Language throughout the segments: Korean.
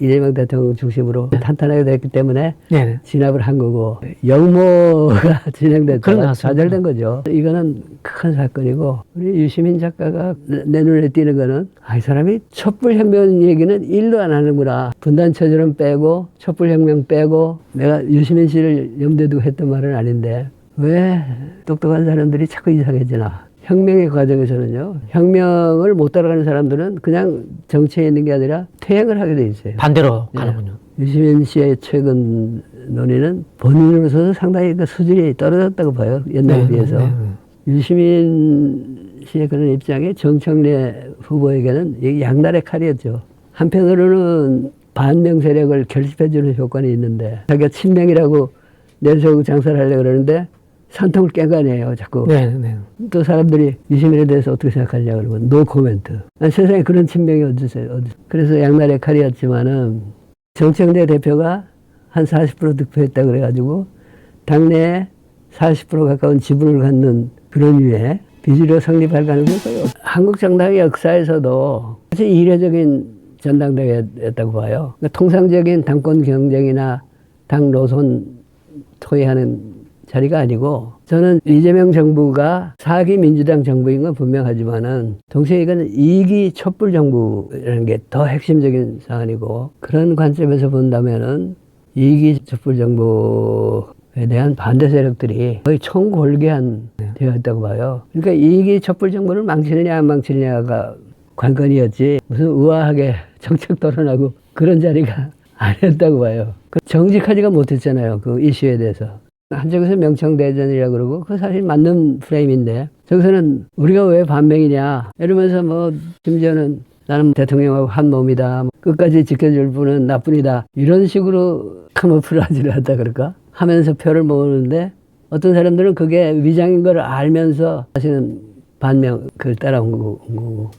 이재명 대통령 중심으로 탄탄하게 됐기 때문에 네. 진압을 한 거고, 영모가 진행됐다가 그런 좌절된 거죠. 이거는 큰 사건이고, 우리 유시민 작가가 내 눈에 띄는 거는, 이 사람이 촛불혁명 얘기는 일도 안 하는구나. 분단체제론 빼고 촛불혁명 빼고, 내가 유시민 씨를 염두에 두고 했던 말은 아닌데 왜 똑똑한 사람들이 자꾸 이상해지나. 혁명의 과정에서는요, 혁명을 못 따라가는 사람들은 그냥 정치에 있는 게 아니라 퇴행을 하게 돼 있어요. 반대로 가는군요. 유시민 씨의 최근 논의는 본인으로서도 상당히 그 수준이 떨어졌다고 봐요. 옛날에 비해서. 유시민 씨의 그런 입장이 정청래 후보에게는 이게 양날의 칼이었죠. 한편으로는 반명 세력을 결집해주는 효과는 있는데, 자기가 친명이라고 내세우고 장사를 하려고 그러는데 산통을 깬 거 아니에요, 자꾸. 또 사람들이 유시민에 대해서 어떻게 생각하냐 그러면 노 코멘트. 세상에 그런 친명이 어디 있어요. 그래서 양날의 칼이었지만은 정청래 대표가 한 40% 득표했다 그래가지고 당내에 40% 가까운 지분을 갖는 그런 류에 비주류 성립할 가능성이 거의 없어요. 한국 정당의 역사에서도 아주 이례적인 전당대회였다고 봐요. 그러니까 통상적인 당권 경쟁이나 당 노선 토의하는 자리가 아니고, 저는 이재명 정부가 4기 민주당 정부인 건 분명하지만은 동시에 이건 2기 촛불 정부라는 게 더 핵심적인 사안이고, 그런 관점에서 본다면은 2기 촛불 정부에 대한 반대 세력들이 거의 총골개한 되었다고 봐요. 그러니까 2기 촛불 정부를 망치느냐 안 망치느냐가 관건이었지, 무슨 우아하게 정책 토론하고 그런 자리가 아니었다고 봐요. 정직하지가 못했잖아요, 그 이슈에 대해서. 한쪽에서 명청대전이라고 그러고, 그 사실 맞는 프레임인데, 저기서는 우리가 왜 반명이냐 이러면서 뭐 심지어는 나는 대통령하고 한 몸이다, 끝까지 지켜줄 분은 나뿐이다, 이런 식으로 카모플라지를 하다 그럴까 하면서 표를 모으는데, 어떤 사람들은 그게 위장인 걸 알면서 사실은 반명 그걸 따라온 거고,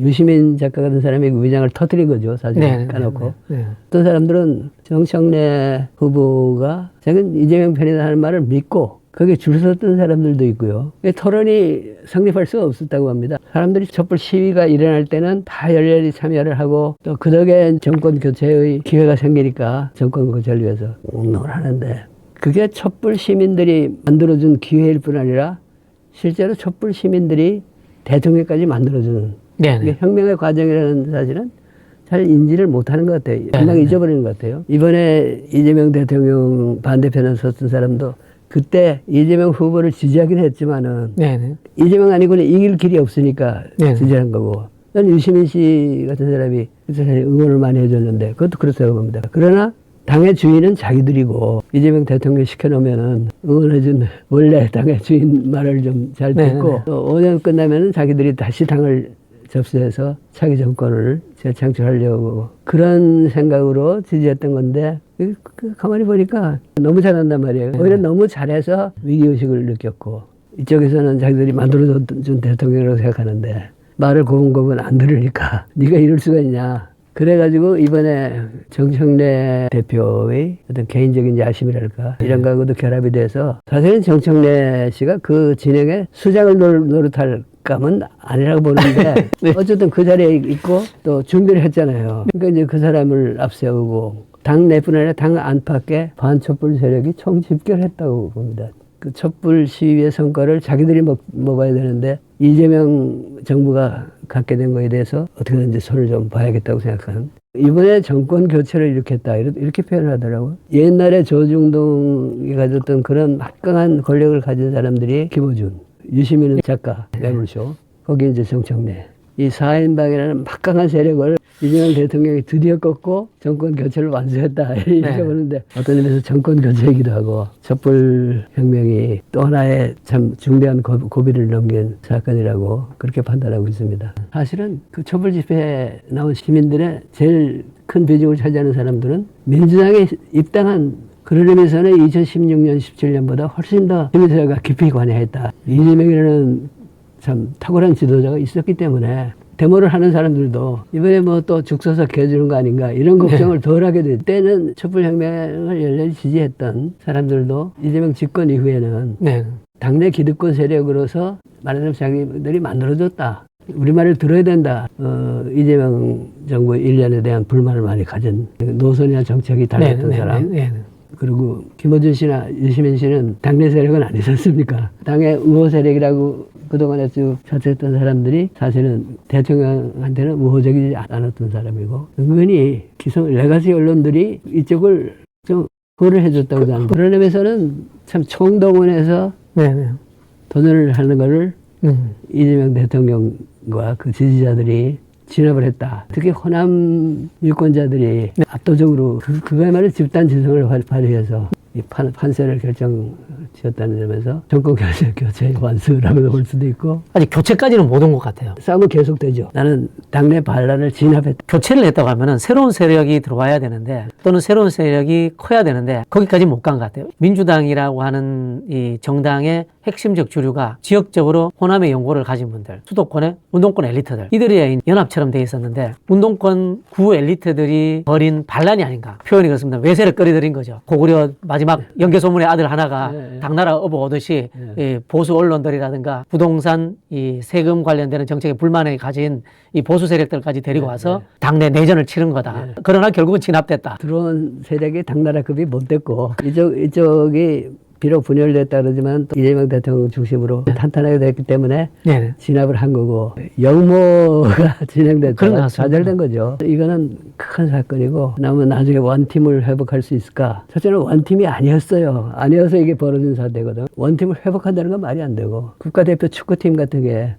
유시민 작가 같은 사람이 그 위장을 터뜨린 거죠, 사실. 까놓고. 어떤 사람들은 정청래 후보가 자기는 이재명 편이다 하는 말을 믿고 거기에 줄 섰던 사람들도 있고요. 토론이 성립할 수가 없었다고 합니다. 사람들이 촛불 시위가 일어날 때는 다 열렬히 참여를 하고, 또 그 덕에 정권 교체의 기회가 생기니까 정권 교체를 위해서 운동을 하는데, 그게 촛불 시민들이 만들어준 기회일 뿐 아니라 실제로 촛불 시민들이 대통령까지 만들어주는 혁명의 과정이라는 사실은 잘 인지를 못하는 것 같아요. 상당히 잊어버리는 것 같아요. 이번에 이재명 대통령 반대편에 섰던 사람도 그때 이재명 후보를 지지하긴 했지만은 이재명 아니고는 이길 길이 없으니까 지지한 거고, 난 유시민 씨 같은 사람이 응원을 많이 해줬는데 그것도 그렇다고 봅니다. 그러나 당의 주인은 자기들이고, 이재명 대통령 시켜놓으면은 응원해준 원래 당의 주인 말을 좀 잘 듣고, 또 5년 끝나면은 자기들이 다시 당을 접수해서 차기 정권을 재창출하려고 그런 생각으로 지지했던 건데, 가만히 보니까 너무 잘한단 말이에요. 오히려 너무 잘해서 위기의식을 느꼈고, 이쪽에서는 자기들이 만들어준 대통령이라고 생각하는데 말을 고분고분 안 들으니까 네가 이럴 수가 있냐. 그래가지고 이번에 정청래 대표의 어떤 개인적인 야심이랄까 이런 거하고도 결합이 돼서, 사실은 정청래 씨가 그 진행에 수장을 노릇할 감은 아니라고 보는데 어쨌든 그 자리에 있고 또 준비를 했잖아요. 그러니까 이제 그 사람을 앞세우고 당 내뿐 아니라 당 안팎의 반촛불 세력이 총집결했다고 봅니다. 그 촛불 시위의 성과를 자기들이 먹어야 되는데 이재명 정부가 갖게 된 거에 대해서 어떻게든지 손을 좀 봐야겠다고 생각하는, 이번에 정권 교체를 일으켰다 이렇게 표현을 하더라고요. 옛날에 조중동이 가졌던 그런 막강한 권력을 가진 사람들이 김어준, 유시민은 작가, 매물쇼, 거기 이제 정청래, 이 4인방이라는 막강한 세력을 이재명 대통령이 드디어 꺾고 정권 교체를 완수했다 이렇게 보는데, 어떤 의미에서 정권 교체이기도 하고 촛불 혁명이 또 하나의 참 중대한 고비를 넘긴 사건이라고 그렇게 판단하고 있습니다. 사실은 그 촛불 집회에 나온 시민들의 제일 큰 비중을 차지하는 사람들은 민주당에 입당한, 그런 의미에서는 2016년, 17년보다 훨씬 더 시민사회가 깊이 관여했다. 이재명이라는 참 탁월한 지도자가 있었기 때문에 데모를 하는 사람들도 이번에 뭐 또 죽 서서 개주는 거 아닌가 이런 걱정을 덜 하게 될 때는, 촛불혁명을 열렬히 지지했던 사람들도 이재명 집권 이후에는 당내 기득권 세력으로서 말하자면 자기들이 만들어줬다, 우리말을 들어야 된다. 이재명 정부 일련에 대한 불만을 많이 가진 노선이나 정책이 달랐던 사람. 그리고 김어준 씨나 유시민 씨는 당내 세력은 아니지 않습니까? 당의 우호 세력이라고 그동안에 쭉 자처했던 사람들이 사실은 대통령한테는 우호적이지 않았던 사람이고 은근히 기성 레가시 언론들이 이쪽을 좀 보호를 해줬다고 생각합니다. 그런 의미에서는 참 총동원해서 도전을 하는 거를 이재명 대통령과 그 지지자들이 진압을 했다. 특히 호남 유권자들이 압도적으로 그야말로 집단 지성을 발휘해서 이 판세를 결정지었다는 점에서 정권 교체 완수라고 볼 수도 있고 아직 교체까지는 못 온 것 같아요. 싸움은 계속되죠. 나는 당내 반란을 진압했다. 교체를 했다고 하면은 새로운 세력이 들어와야 되는데 또는 새로운 세력이 커야 되는데 거기까지 못 간 것 같아요. 민주당이라고 하는 이 정당의 핵심적 주류가 지역적으로 호남의 연고를 가진 분들, 수도권의 운동권 엘리트들, 이들이 연합처럼 돼 있었는데 운동권 구 엘리트들이 벌인 반란이 아닌가. 표현이 그렇습니다. 외세를 끌어들인 거죠. 고구려 마지막 연개소문의 아들 하나가 당나라 업어 오듯이 이 보수 언론들이라든가 부동산 이 세금 관련되는 정책에 불만을 가진 이 보수 세력들까지 데리고 와서 당내 내전을 치른 거다. 그러나 결국은 진압됐다. 들어온 세력이 당나라급이 못 됐고 이쪽이 비록 분열됐다 그러지만 또 이재명 대통령 중심으로 탄탄하게 됐기 때문에 진압을 한 거고 영모가 진행됐다가 좌절된 거죠. 이거는 큰 사건이고 남은 나중에 원팀을 회복할 수 있을까? 첫째는 원팀이 아니었어요. 아니어서 이게 벌어진 사태거든. 원팀을 회복한다는 건 말이 안 되고 국가대표 축구팀 같은 게